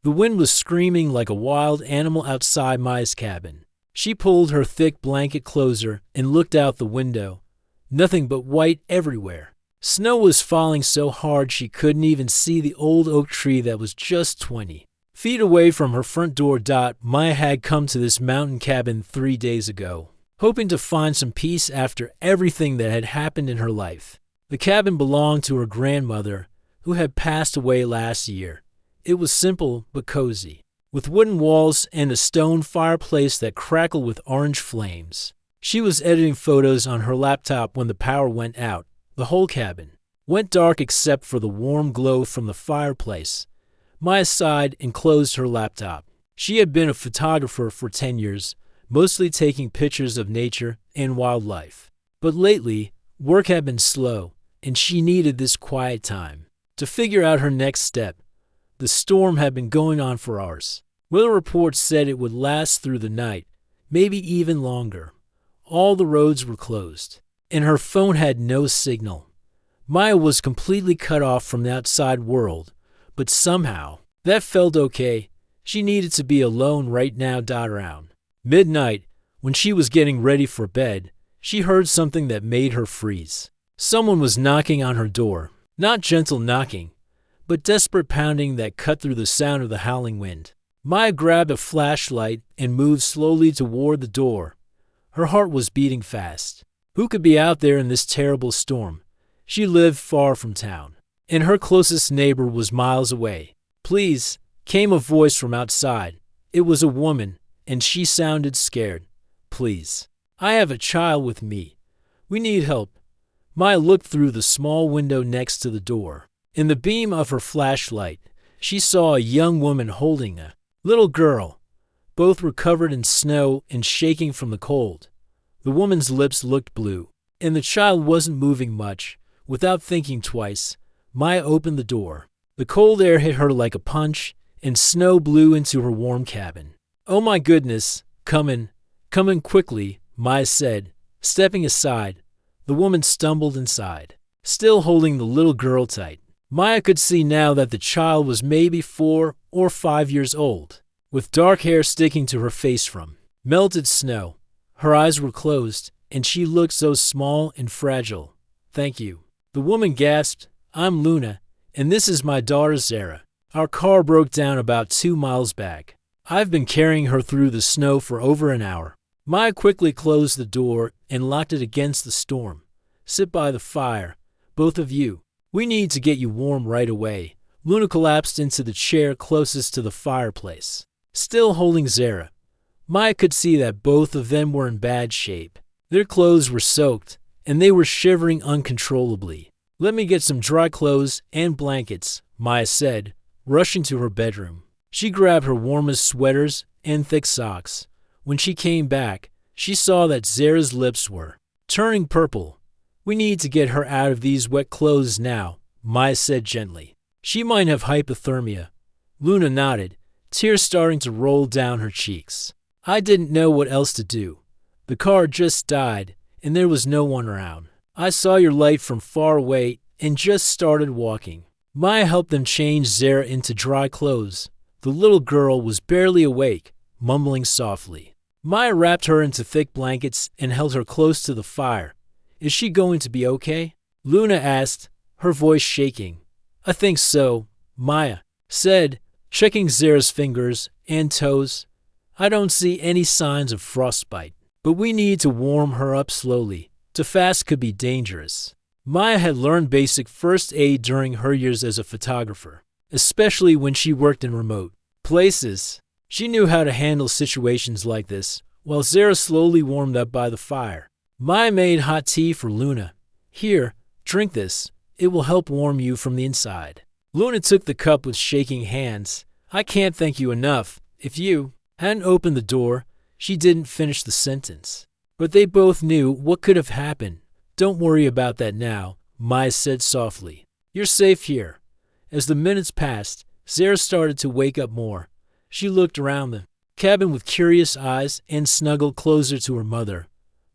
The wind was screaming like a wild animal outside Maya's cabin. She pulled her thick blanket closer and looked out the window. Nothing but white everywhere. Snow was falling so hard she couldn't even see the old oak tree that was just 20 feet away from her front door. Maya had come to this mountain cabin 3 days ago, hoping to find some peace after everything that had happened in her life. The cabin belonged to her grandmother, who had passed away last year. It was simple but cozy, with wooden walls and a stone fireplace that crackled with orange flames. She was editing photos on her laptop when the power went out. The whole cabin went dark except for the warm glow from the fireplace. Maya sighed and closed her laptop. She had been a photographer for 10 years, mostly taking pictures of nature and wildlife. But lately, work had been slow, and she needed this quiet time to figure out her next step. The storm had been going on for hours. Weather reports said it would last through the night, maybe even longer. All the roads were closed, and her phone had no signal. Maya was completely cut off from the outside world, but somehow that felt okay. She needed to be alone right now. Around midnight, when she was getting ready for bed, she heard something that made her freeze. Someone was knocking on her door, not gentle knocking, but desperate pounding that cut through the sound of the howling wind. Maya grabbed a flashlight and moved slowly toward the door. Her heart was beating fast. Who could be out there in this terrible storm? She lived far from town, and her closest neighbor was miles away. "Please," came a voice from outside. It was a woman, and she sounded scared. "Please. I have a child with me. We need help." Maya looked through the small window next to the door. In the beam of her flashlight, she saw a young woman holding a little girl. Both were covered in snow and shaking from the cold. The woman's lips looked blue, and the child wasn't moving much. Without thinking twice, Maya opened the door. The cold air hit her like a punch, and snow blew into her warm cabin. "Oh my goodness, come in quickly," Maya said, stepping aside. The woman stumbled inside, still holding the little girl tight. Maya could see now that the child was maybe 4 or 5 years old, with dark hair sticking to her face from melted snow. Her eyes were closed, and she looked so small and fragile. "Thank you." The woman gasped. "I'm Luna, and this is my daughter Zara. Our car broke down about 2 miles back. I've been carrying her through the snow for over an hour." Maya quickly closed the door and locked it against the storm. "Sit by the fire, both of you. We need to get you warm right away." Luna collapsed into the chair closest to the fireplace, still holding Zara. Maya could see that both of them were in bad shape. Their clothes were soaked, and they were shivering uncontrollably. "Let me get some dry clothes and blankets," Maya said, rushing to her bedroom. She grabbed her warmest sweaters and thick socks. When she came back, she saw that Zara's lips were turning purple. "We need to get her out of these wet clothes now," Maya said gently. "She might have hypothermia." Luna nodded, tears starting to roll down her cheeks. "I didn't know what else to do. The car just died, and there was no one around. I saw your light from far away and just started walking." Maya helped them change Zara into dry clothes. The little girl was barely awake, mumbling softly. Maya wrapped her into thick blankets and held her close to the fire. "Is she going to be okay?" Luna asked, her voice shaking. "I think so," Maya said, checking Zara's fingers and toes. "I don't see any signs of frostbite, but we need to warm her up slowly. Too fast could be dangerous." Maya had learned basic first aid during her years as a photographer, especially when she worked in remote places. She knew how to handle situations like this, while Zara slowly warmed up by the fire. Maya made hot tea for Luna. "Here, drink this. It will help warm you from the inside." Luna took the cup with shaking hands. "I can't thank you enough. If you hadn't opened the door," she didn't finish the sentence. But they both knew what could have happened. "Don't worry about that now," Maya said softly. "You're safe here." As the minutes passed, Zara started to wake up more. She looked around the cabin with curious eyes and snuggled closer to her mother.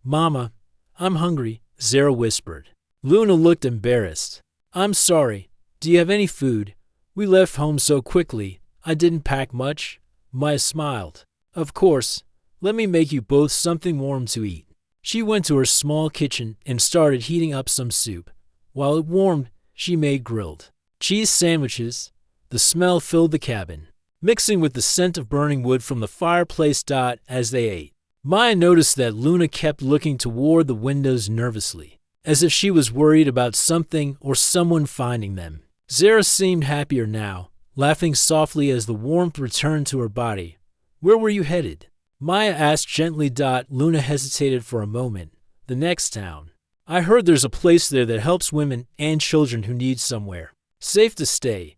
"Mama, I'm hungry," Zara whispered. Luna looked embarrassed. "I'm sorry. Do you have any food? We left home so quickly. I didn't pack much. Maya smiled. Of course. Let me make you both something warm to eat. She went to her small kitchen and started heating up some soup. While it warmed, she made grilled cheese sandwiches. The smell filled the cabin, mixing with the scent of burning wood from the fireplace. As they ate, Maya noticed that Luna kept looking toward the windows nervously, as if she was worried about something or someone finding them. Zara seemed happier now, laughing softly as the warmth returned to her body. Where were you headed? Maya asked gently. Luna hesitated for a moment. The next town. I heard there's a place there that helps women and children who need somewhere safe to stay.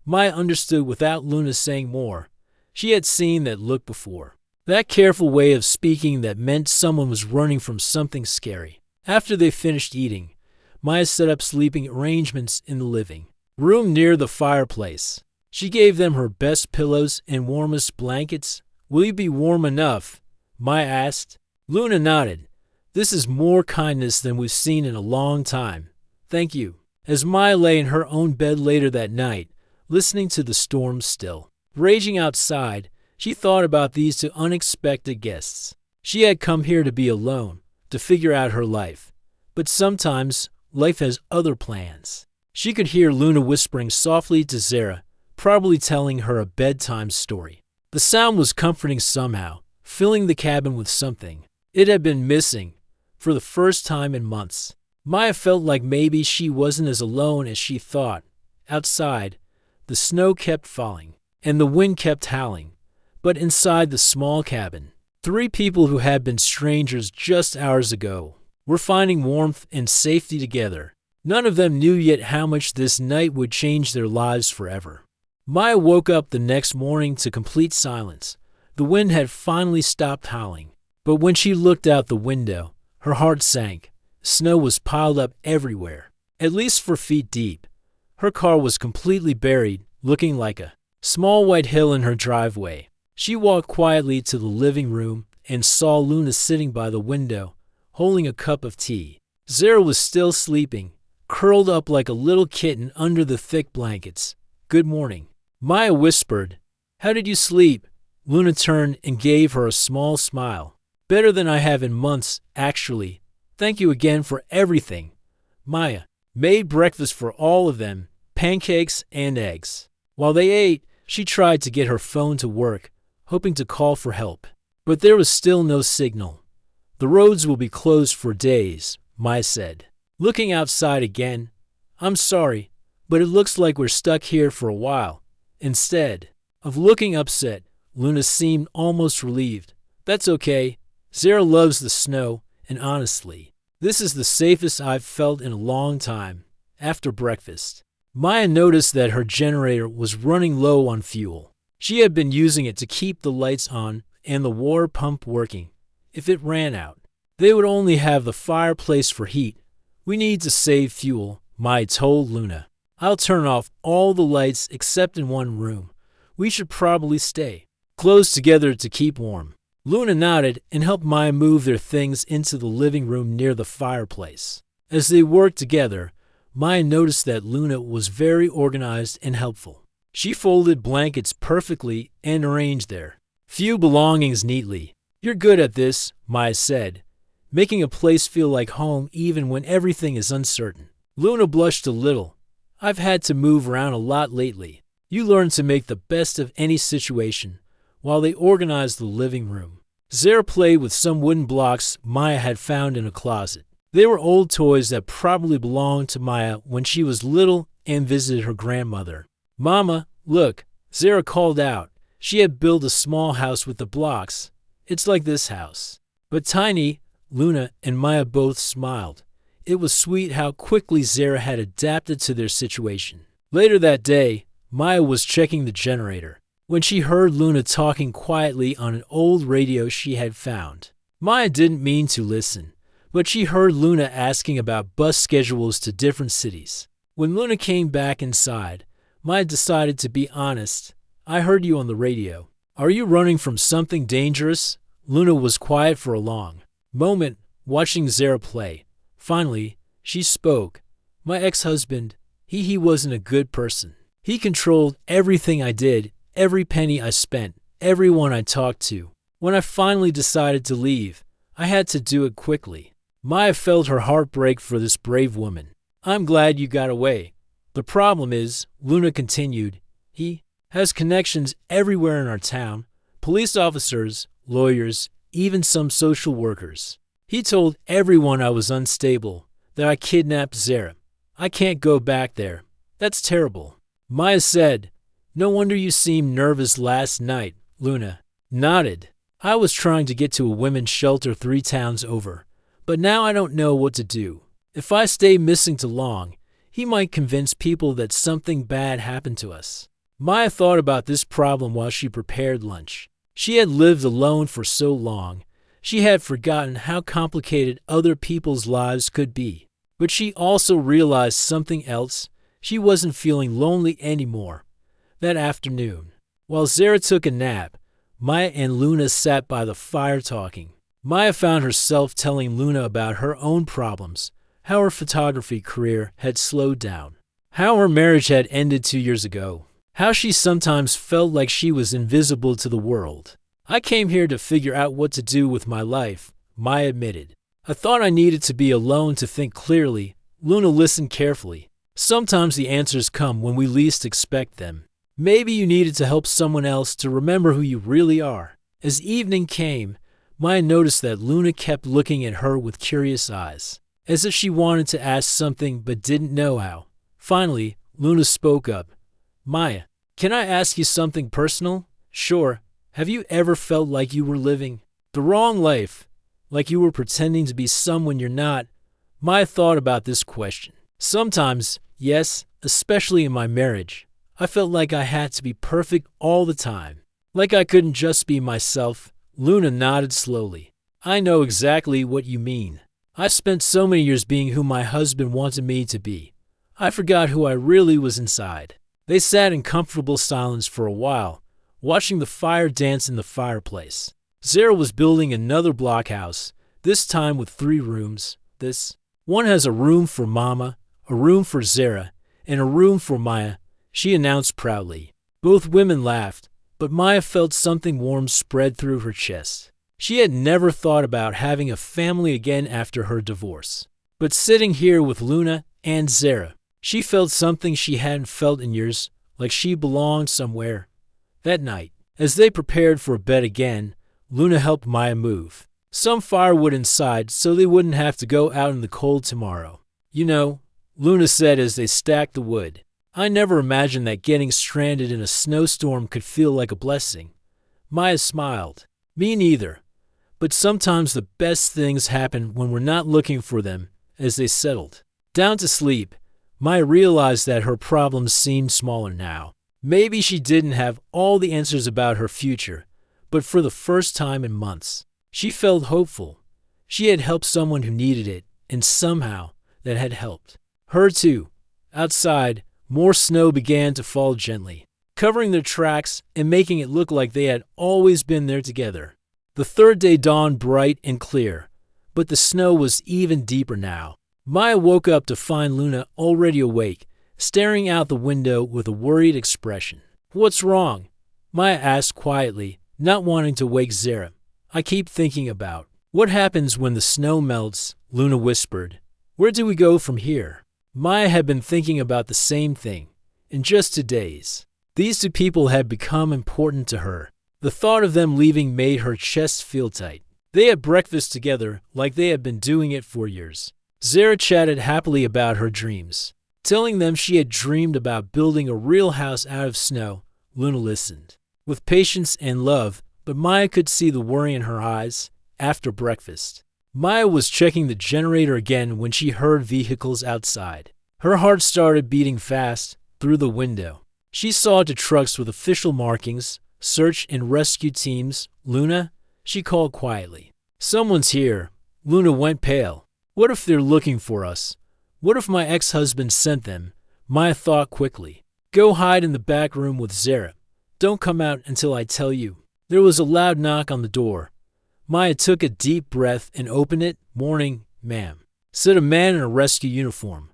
Maya understood without Luna saying more. She had seen that look before. That careful way of speaking that meant someone was running from something scary. After they finished eating, Maya set up sleeping arrangements in the living room near the fireplace. She gave them her best pillows and warmest blankets. Will you be warm enough? Maya asked. Luna nodded. This is more kindness than we've seen in a long time. Thank you. As Maya lay in her own bed later that night, listening to the storm still raging outside, she thought about these two unexpected guests. She had come here to be alone, to figure out her life. But sometimes life has other plans. She could hear Luna whispering softly to Zara, probably telling her a bedtime story. The sound was comforting somehow, filling the cabin with something it had been missing for the first time in months. Maya felt like maybe she wasn't as alone as she thought. Outside, the snow kept falling, and the wind kept howling. But inside the small cabin, three people who had been strangers just hours ago were finding warmth and safety together. None of them knew yet how much this night would change their lives forever. Maya woke up the next morning to complete silence. The wind had finally stopped howling. But when she looked out the window, her heart sank. Snow was piled up everywhere, at least 4 feet deep. Her car was completely buried, looking like a small white hill in her driveway. She walked quietly to the living room and saw Luna sitting by the window, holding a cup of tea. Zara was still sleeping, curled up like a little kitten under the thick blankets. Good morning. Maya whispered. How did you sleep? Luna turned and gave her a small smile. Better than I have in months, actually. Thank you again for everything. Maya made breakfast for all of them, pancakes and eggs. While they ate, she tried to get her phone to work, hoping to call for help. But there was still no signal. The roads will be closed for days, Maya said. Looking outside again, I'm sorry, but it looks like we're stuck here for a while. Instead of looking upset, Luna seemed almost relieved. That's okay. Zara loves the snow, and honestly, this is the safest I've felt in a long time. After breakfast, Maya noticed that her generator was running low on fuel. She had been using it to keep the lights on and the water pump working. If it ran out, they would only have the fireplace for heat. We need to save fuel, Maya told Luna. I'll turn off all the lights except in one room. We should probably stay close together to keep warm. Luna nodded and helped Maya move their things into the living room near the fireplace. As they worked together, Maya noticed that Luna was very organized and helpful. She folded blankets perfectly and arranged their few belongings neatly. You're good at this, Maya said, making a place feel like home even when everything is uncertain. Luna blushed a little. I've had to move around a lot lately. You learn to make the best of any situation. While they organized the living room, Zara played with some wooden blocks Maya had found in a closet. They were old toys that probably belonged to Maya when she was little and visited her grandmother. Mama, look, Zara called out. She had built a small house with the blocks. It's like this house, but tiny. Luna and Maya both smiled. It was sweet how quickly Zara had adapted to their situation. Later that day, Maya was checking the generator when she heard Luna talking quietly on an old radio she had found. Maya didn't mean to listen, but she heard Luna asking about bus schedules to different cities. When Luna came back inside, Maya decided to be honest. I heard you on the radio. Are you running from something dangerous? Luna was quiet for a long moment, watching Zara play. Finally, she spoke. My ex-husband, he wasn't a good person. He controlled everything I did, every penny I spent, everyone I talked to. When I finally decided to leave, I had to do it quickly. Maya felt her heart break for this brave woman. I'm glad you got away. The problem is, Luna continued, he has connections everywhere in our town. Police officers, lawyers, even some social workers. He told everyone I was unstable, that I kidnapped Zara. I can't go back there. That's terrible. Maya said, no wonder you seemed nervous last night. Luna nodded. I was trying to get to a women's shelter 3 towns over, but now I don't know what to do. If I stay missing too long, he might convince people that something bad happened to us. Maya thought about this problem while she prepared lunch. She had lived alone for so long, she had forgotten how complicated other people's lives could be. But she also realized something else. She wasn't feeling lonely anymore. That afternoon, while Zara took a nap, Maya and Luna sat by the fire talking. Maya found herself telling Luna about her own problems, how her photography career had slowed down, how her marriage had ended 2 years ago, how she sometimes felt like she was invisible to the world. I came here to figure out what to do with my life, Maya admitted. I thought I needed to be alone to think clearly. Luna listened carefully. Sometimes the answers come when we least expect them. Maybe you needed to help someone else to remember who you really are. As evening came, Maya noticed that Luna kept looking at her with curious eyes, as if she wanted to ask something but didn't know how. Finally, Luna spoke up. Maya, can I ask you something personal? Sure. Have you ever felt like you were living the wrong life, like you were pretending to be someone you're not? Maya thought about this question. Sometimes, yes, especially in my marriage. I felt like I had to be perfect all the time, like I couldn't just be myself. Luna nodded slowly. I know exactly what you mean. I spent so many years being who my husband wanted me to be. I forgot who I really was inside. They sat in comfortable silence for a while, watching the fire dance in the fireplace. Zara was building another blockhouse, this time with 3 rooms. This one has a room for Mama, a room for Zara, and a room for Maya, she announced proudly. Both women laughed, but Maya felt something warm spread through her chest. She had never thought about having a family again after her divorce. But sitting here with Luna and Zara, she felt something she hadn't felt in years, like she belonged somewhere. That night, as they prepared for bed again, Luna helped Maya move some firewood inside so they wouldn't have to go out in the cold tomorrow. You know, Luna said as they stacked the wood, I never imagined that getting stranded in a snowstorm could feel like a blessing. Maya smiled. Me neither. But sometimes the best things happen when we're not looking for them. As they settled down to sleep, Maya realized that her problems seemed smaller now. Maybe she didn't have all the answers about her future, but for the first time in months, she felt hopeful. She had helped someone who needed it, and somehow that had helped her too. Outside, more snow began to fall gently, covering their tracks and making it look like they had always been there together. The third day dawned bright and clear, but the snow was even deeper now. Maya woke up to find Luna already awake, staring out the window with a worried expression. What's wrong? Maya asked quietly, not wanting to wake Zara. I keep thinking about what happens when the snow melts, Luna whispered. Where do we go from here? Maya had been thinking about the same thing. In just 2 days, these 2 people had become important to her. The thought of them leaving made her chest feel tight. They had breakfast together like they had been doing it for years. Zara chatted happily about her dreams, telling them she had dreamed about building a real house out of snow. Luna listened with patience and love, but Maya could see the worry in her eyes. After breakfast, Maya was checking the generator again when she heard vehicles outside. Her heart started beating fast through the window. She saw 2 trucks with official markings, search and rescue teams. Luna, she called quietly. Someone's here. Luna went pale. What if they're looking for us? What if my ex-husband sent them? Maya thought quickly. Go hide in the back room with Zara. Don't come out until I tell you. There was a loud knock on the door. Maya took a deep breath and opened it. Morning, ma'am, said a man in a rescue uniform.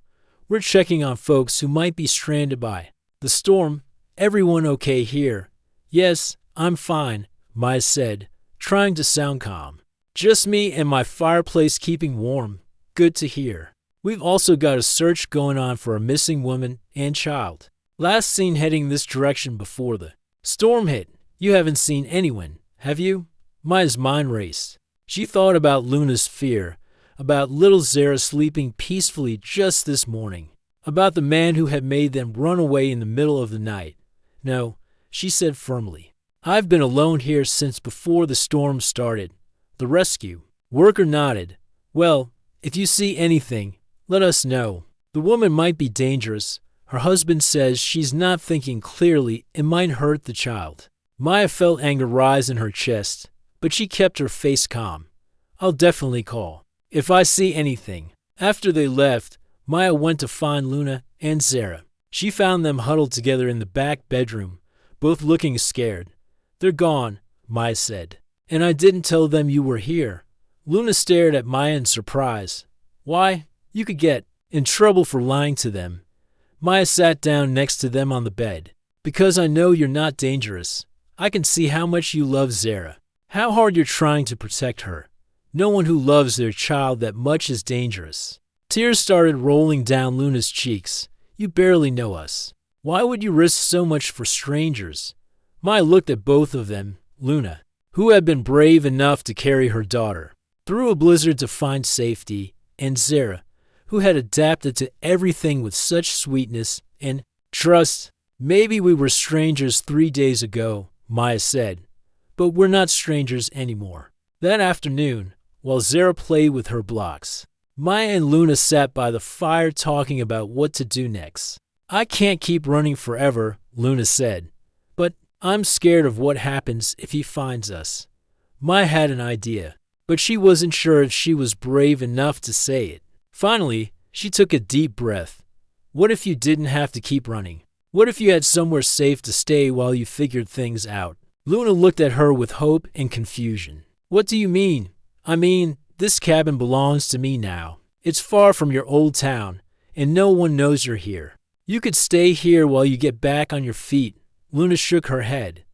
We're checking on folks who might be stranded by the storm. Everyone okay here? Yes, I'm fine, Maya said, trying to sound calm. Just me and my fireplace keeping warm. Good to hear. We've also got a search going on for a missing woman and child. Last seen heading this direction before the storm hit. You haven't seen anyone, have you? Maya's mind raced. She thought about Luna's fear, about little Zara sleeping peacefully just this morning, about the man who had made them run away in the middle of the night. No, she said firmly. I've been alone here since before the storm started. The rescue. Worker nodded. Well, if you see anything, let us know. The woman might be dangerous. Her husband says she's not thinking clearly and might hurt the child. Maya felt anger rise in her chest, but she kept her face calm. I'll definitely call if I see anything. After they left, Maya went to find Luna and Zara. She found them huddled together in the back bedroom, both looking scared. They're gone, Maya said. And I didn't tell them you were here. Luna stared at Maya in surprise. Why? You could get in trouble for lying to them. Maya sat down next to them on the bed. Because I know you're not dangerous. I can see how much you love Zara. How hard you're trying to protect her. No one who loves their child that much is dangerous. Tears started rolling down Luna's cheeks. You barely know us. Why would you risk so much for strangers? Maya looked at both of them, Luna, who had been brave enough to carry her daughter through a blizzard to find safety, and Zara, who had adapted to everything with such sweetness and trust. Maybe we were strangers 3 days ago, Maya said, but we're not strangers anymore. That afternoon, while Zara played with her blocks, Maya and Luna sat by the fire talking about what to do next. I can't keep running forever, Luna said, but I'm scared of what happens if he finds us. Maya had an idea, but she wasn't sure if she was brave enough to say it. Finally, she took a deep breath. What if you didn't have to keep running? What if you had somewhere safe to stay while you figured things out? Luna looked at her with hope and confusion. What do you mean? I mean, this cabin belongs to me now. It's far from your old town, and no one knows you're here. You could stay here while you get back on your feet. Luna shook her head.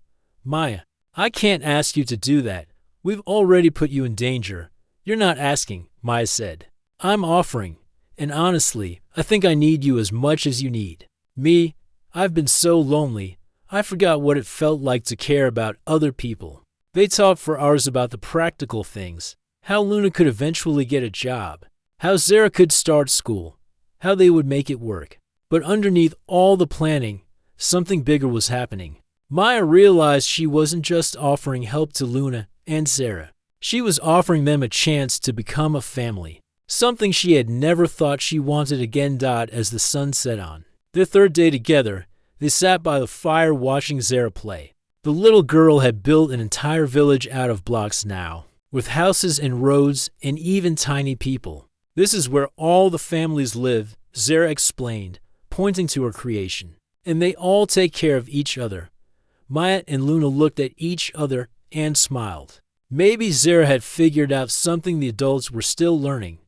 Maya, I can't ask you to do that. We've already put you in danger. You're not asking, Maya said. I'm offering, and honestly, I think I need you as much as you need me. I've been so lonely, I forgot what it felt like to care about other people. They talked for hours about the practical things, how Luna could eventually get a job, how Zara could start school, how they would make it work. But underneath all the planning, something bigger was happening. Maya realized she wasn't just offering help to Luna and Zara. She was offering them a chance to become a family. Something she had never thought she wanted again. As the sun set on their third day together, they sat by the fire watching Zara play. The little girl had built an entire village out of blocks now, with houses and roads and even tiny people. This is where all the families live, Zara explained, pointing to her creation. And they all take care of each other. Maya and Luna looked at each other and smiled. Maybe Zara had figured out something the adults were still learning.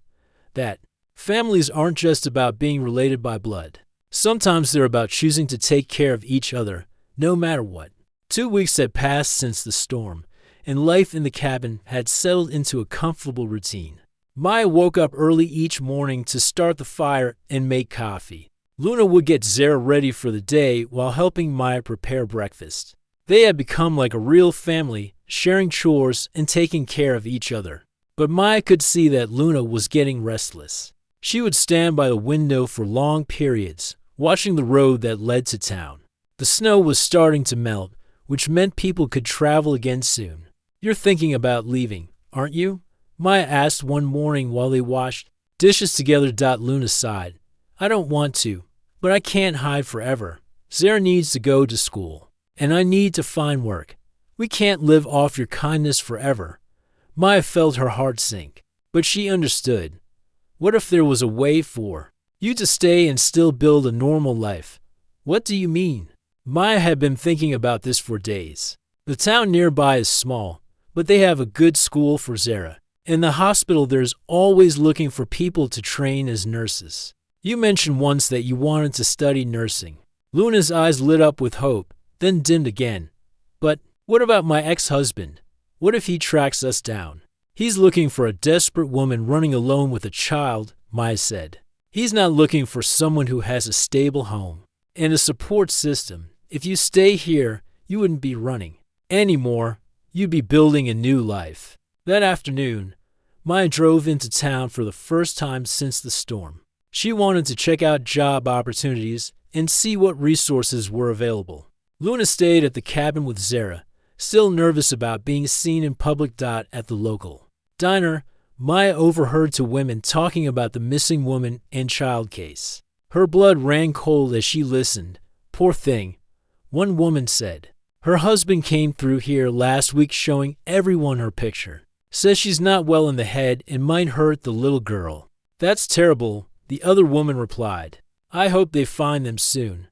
That families aren't just about being related by blood. Sometimes they're about choosing to take care of each other, no matter what. 2 weeks had passed since the storm, and life in the cabin had settled into a comfortable routine. Maya woke up early each morning to start the fire and make coffee. Luna would get Zara ready for the day while helping Maya prepare breakfast. They had become like a real family, sharing chores and taking care of each other. But Maya could see that Luna was getting restless. She would stand by the window for long periods, watching the road that led to town. The snow was starting to melt, which meant people could travel again soon. You're thinking about leaving, aren't you? Maya asked one morning while they washed dishes together. Luna sighed. I don't want to, but I can't hide forever. Zara needs to go to school, and I need to find work. We can't live off your kindness forever. Maya felt her heart sink, but she understood. What if there was a way for you to stay and still build a normal life? What do you mean? Maya had been thinking about this for days. The town nearby is small, but they have a good school for Zara. In the hospital, there's always looking for people to train as nurses. You mentioned once that you wanted to study nursing. Luna's eyes lit up with hope, then dimmed again. What about my ex-husband? What if he tracks us down? He's looking for a desperate woman running alone with a child, Maya said. He's not looking for someone who has a stable home and a support system. If you stay here, you wouldn't be running anymore. You'd be building a new life. That afternoon, Maya drove into town for the first time since the storm. She wanted to check out job opportunities and see what resources were available. Luna stayed at the cabin with Zara, still nervous about being seen in public. At the local diner, Maya overheard two women talking about the missing woman and child case. Her blood ran cold as she listened. Poor thing, one woman said. Her husband came through here last week showing everyone her picture. Says she's not well in the head and might hurt the little girl. That's terrible, the other woman replied. I hope they find them soon.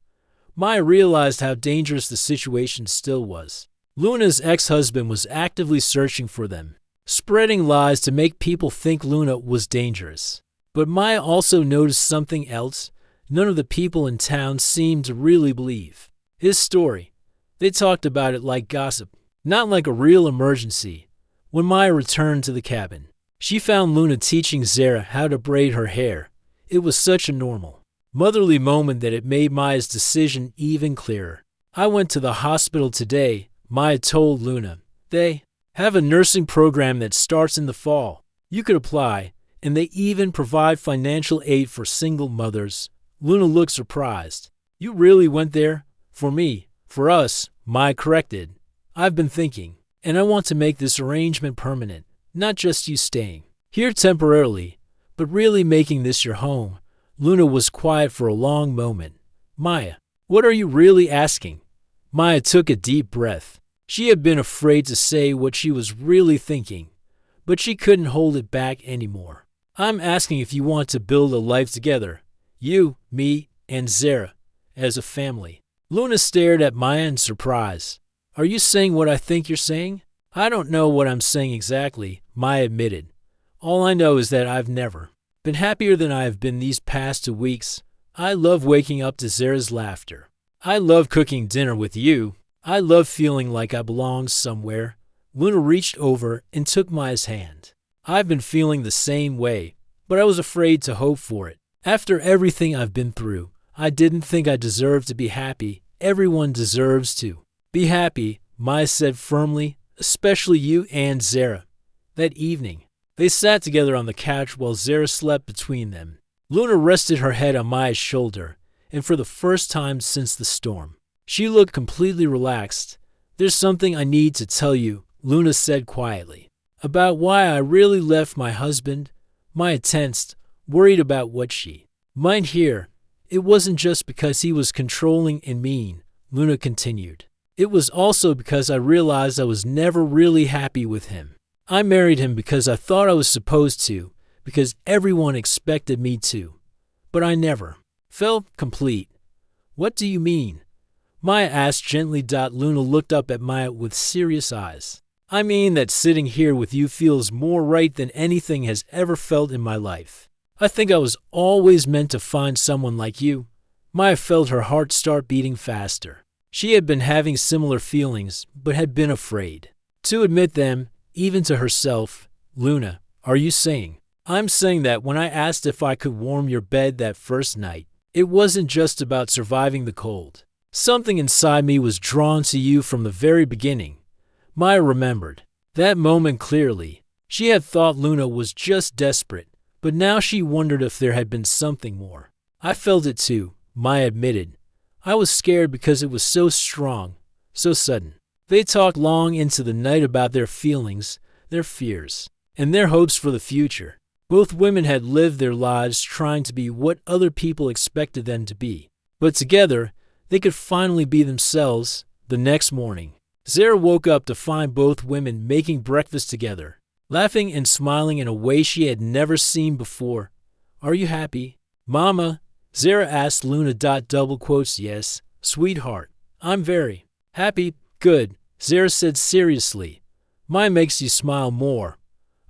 Maya realized how dangerous the situation still was. Luna's ex-husband was actively searching for them, spreading lies to make people think Luna was dangerous. But Maya also noticed something else. None of the people in town seemed to really believe his story. They talked about it like gossip, not like a real emergency. When Maya returned to the cabin, she found Luna teaching Zara how to braid her hair. It was such a normal, motherly moment that it made Maya's decision even clearer. I went to the hospital today, Maya told Luna. They have a nursing program that starts in the fall. You could apply, and they even provide financial aid for single mothers. Luna looked surprised. You really went there? For me, for us, Maya corrected. I've been thinking, and I want to make this arrangement permanent, not just you staying here temporarily, but really making this your home. Luna was quiet for a long moment. Maya, what are you really asking? Maya took a deep breath. She had been afraid to say what she was really thinking, but she couldn't hold it back anymore. I'm asking if you want to build a life together, you, me, and Zara, as a family. Luna stared at Maya in surprise. Are you saying what I think you're saying? I don't know what I'm saying exactly, Maya admitted. All I know is that I've never been happier than I have been these past 2 weeks. I love waking up to Zara's laughter. I love cooking dinner with you. I love feeling like I belong somewhere. Luna reached over and took Maya's hand. I've been feeling the same way, but I was afraid to hope for it. After everything I've been through, I didn't think I deserved to be happy. Everyone deserves to be happy, Maya said firmly, especially you and Zara. That evening, they sat together on the couch while Zara slept between them. Luna rested her head on Maya's shoulder, and for the first time since the storm, she looked completely relaxed. There's something I need to tell you, Luna said quietly, about why I really left my husband. Maya tensed, worried about what she might hear. It wasn't just because he was controlling and mean, Luna continued. It was also because I realized I was never really happy with him. I married him because I thought I was supposed to, because everyone expected me to. But I never felt complete. What do you mean? Maya asked gently. Luna looked up at Maya with serious eyes. I mean that sitting here with you feels more right than anything has ever felt in my life. I think I was always meant to find someone like you. Maya felt her heart start beating faster. She had been having similar feelings, but had been afraid to admit them, even to herself. Luna, are you saying? I'm saying that when I asked if I could warm your bed that first night, it wasn't just about surviving the cold. Something inside me was drawn to you from the very beginning. Maya remembered that moment clearly. She had thought Luna was just desperate, but now she wondered if there had been something more. I felt it too, Maya admitted. I was scared because it was so strong, so sudden. They talked long into the night about their feelings, their fears, and their hopes for the future. Both women had lived their lives trying to be what other people expected them to be. But together, they could finally be themselves. The next morning, Zara woke up to find both women making breakfast together, laughing and smiling in a way she had never seen before. Are you happy, Mama? Zara asked Luna. Double quotes, yes, sweetheart. I'm very happy. Good, Zara said seriously. Maya makes you smile more.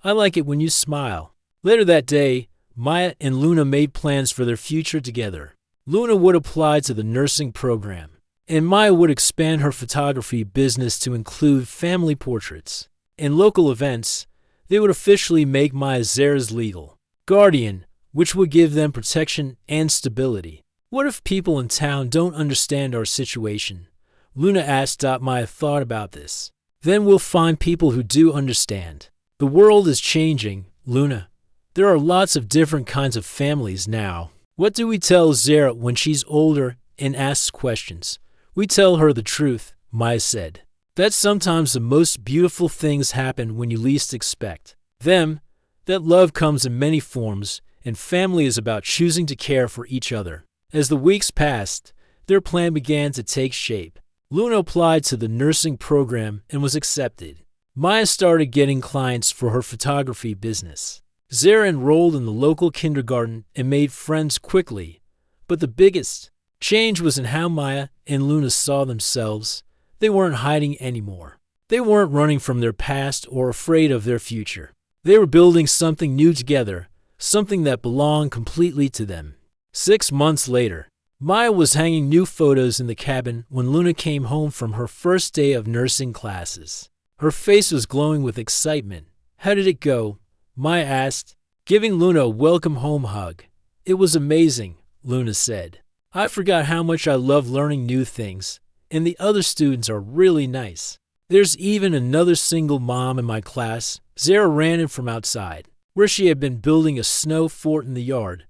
I like it when you smile. Later that day, Maya and Luna made plans for their future together. Luna would apply to the nursing program. and Maya would expand her photography business to include family portraits. In local events, they would officially make Maya Zara's legal guardian, which would give them protection and stability. What if people in town don't understand our situation? Luna asked. Maya thought about this. Then we'll find people who do understand. The world is changing, Luna. There are lots of different kinds of families now. What do we tell Zara when she's older and asks questions? We tell her the truth, Maya said. That sometimes the most beautiful things happen when you least expect them, that love comes in many forms, and family is about choosing to care for each other. As the weeks passed, their plan began to take shape. Luna applied to the nursing program and was accepted. Maya started getting clients for her photography business. Zara enrolled in the local kindergarten and made friends quickly. But the biggest change was in how Maya and Luna saw themselves. They weren't hiding anymore. They weren't running from their past or afraid of their future. They were building something new together, something that belonged completely to them. 6 months later, Maya was hanging new photos in the cabin when Luna came home from her first day of nursing classes. Her face was glowing with excitement. How did it go? Maya asked, giving Luna a welcome home hug. It was amazing, Luna said. I forgot how much I love learning new things, and the other students are really nice. There's even another single mom in my class. Zara ran in from outside, where she had been building a snow fort in the yard.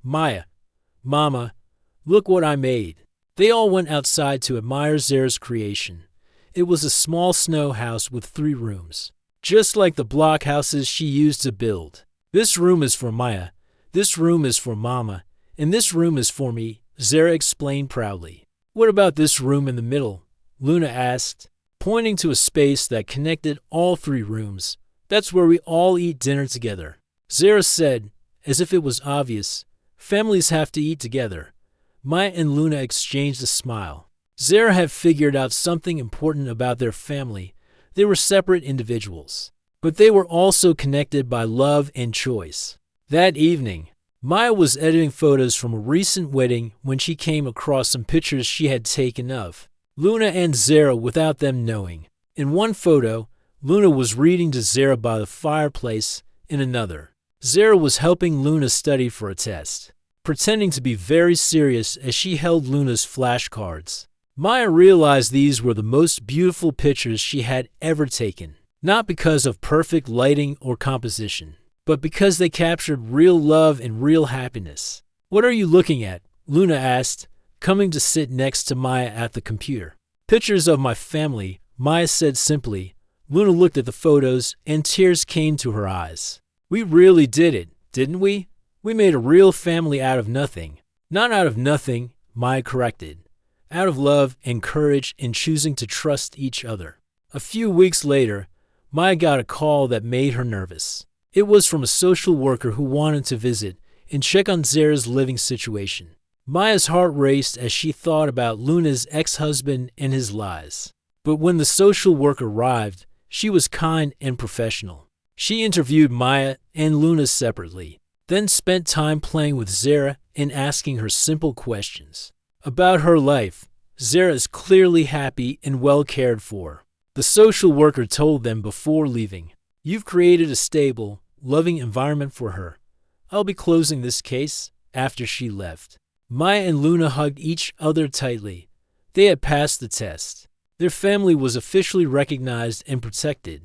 Maya, Mama, look what I made. They all went outside to admire Zara's creation. It was a small snow house with 3 rooms, just like the block houses she used to build. This room is for Maya, this room is for Mama, and this room is for me, Zara explained proudly. What about this room in the middle? Luna asked, pointing to a space that connected all 3 rooms. That's where we all eat dinner together. Zara said, as if it was obvious, families have to eat together. Maya and Luna exchanged a smile. Zara had figured out something important about their family. They were separate individuals, but they were also connected by love and choice. That evening, Maya was editing photos from a recent wedding when she came across some pictures she had taken of Luna and Zara without them knowing. In one photo, Luna was reading to Zara by the fireplace. In another, Zara was helping Luna study for a test, pretending to be very serious as she held Luna's flashcards. Maya realized these were the most beautiful pictures she had ever taken, not because of perfect lighting or composition, but because they captured real love and real happiness. What are you looking at? Luna asked, coming to sit next to Maya at the computer. Pictures of my family, Maya said simply. Luna looked at the photos and tears came to her eyes. We really did it, didn't we? We made a real family out of nothing. Not out of nothing, Maya corrected. Out of love and courage in choosing to trust each other. A few weeks later, Maya got a call that made her nervous. It was from a social worker who wanted to visit and check on Zara's living situation. Maya's heart raced as she thought about Luna's ex-husband and his lies. But when the social worker arrived, she was kind and professional. She interviewed Maya and Luna separately, then spent time playing with Zara and asking her simple questions. About her life, Zara is clearly happy and well cared for. The social worker told them before leaving, "You've created a stable, loving environment for her. I'll be closing this case." After she left, Maya and Luna hugged each other tightly. They had passed the test. Their family was officially recognized and protected.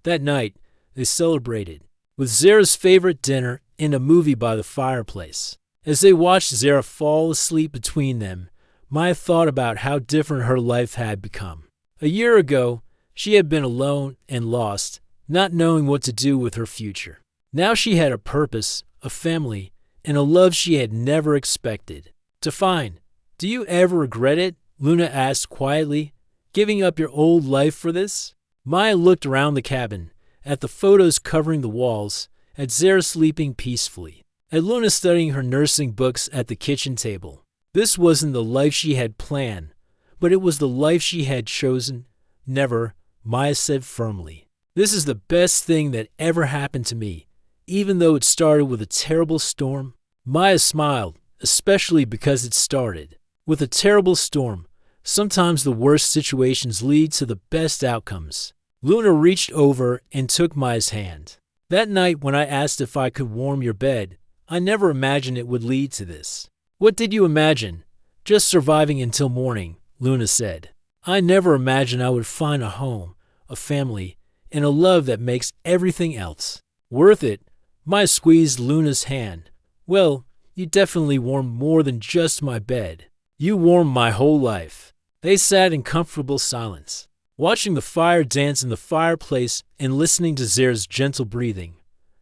That night, they celebrated with Zara's favorite dinner and a movie by the fireplace. As they watched Zara fall asleep between them, Maya thought about how different her life had become. A year ago, she had been alone and lost, not knowing what to do with her future. Now she had a purpose, a family, and a love she had never expected to find. Do you ever regret it? Luna asked quietly. Giving up your old life for this? Maya looked around the cabin, at the photos covering the walls, at Zara sleeping peacefully, at Luna studying her nursing books at the kitchen table. This wasn't the life she had planned, but it was the life she had chosen. Never, Maya said firmly. This is the best thing that ever happened to me, even though it started with a terrible storm. Maya smiled, especially because it started with a terrible storm. Sometimes the worst situations lead to the best outcomes. Luna reached over and took Maya's hand. That night when I asked if I could warm your bed, I never imagined it would lead to this. What did you imagine? Just surviving until morning, Luna said. I never imagined I would find a home, a family, and a love that makes everything else worth it. Maya squeezed Luna's hand. Well, you definitely warmed more than just my bed. You warmed my whole life. They sat in comfortable silence, watching the fire dance in the fireplace and listening to Zara's gentle breathing.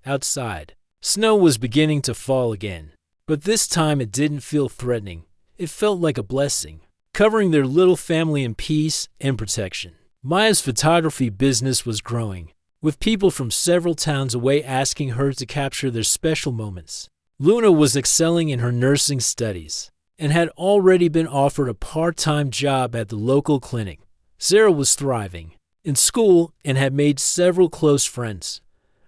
Outside, snow was beginning to fall again, but this time it didn't feel threatening. It felt like a blessing, covering their little family in peace and protection. Maya's photography business was growing, with people from several towns away asking her to capture their special moments. Luna was excelling in her nursing studies and had already been offered a part-time job at the local clinic. Zara was thriving in school and had made several close friends,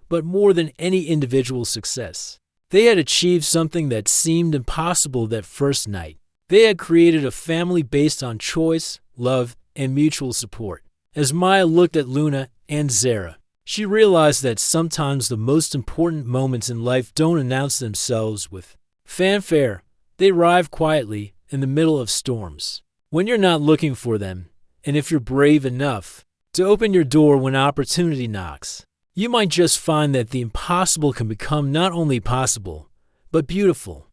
but more than any individual success, they had achieved something that seemed impossible that first night. They had created a family based on choice, love, and mutual support. As Maya looked at Luna and Zara, she realized that sometimes the most important moments in life don't announce themselves with fanfare. They arrive quietly in the middle of storms, when you're not looking for them, and if you're brave enough to open your door when opportunity knocks, you might just find that the impossible can become not only possible, but beautiful.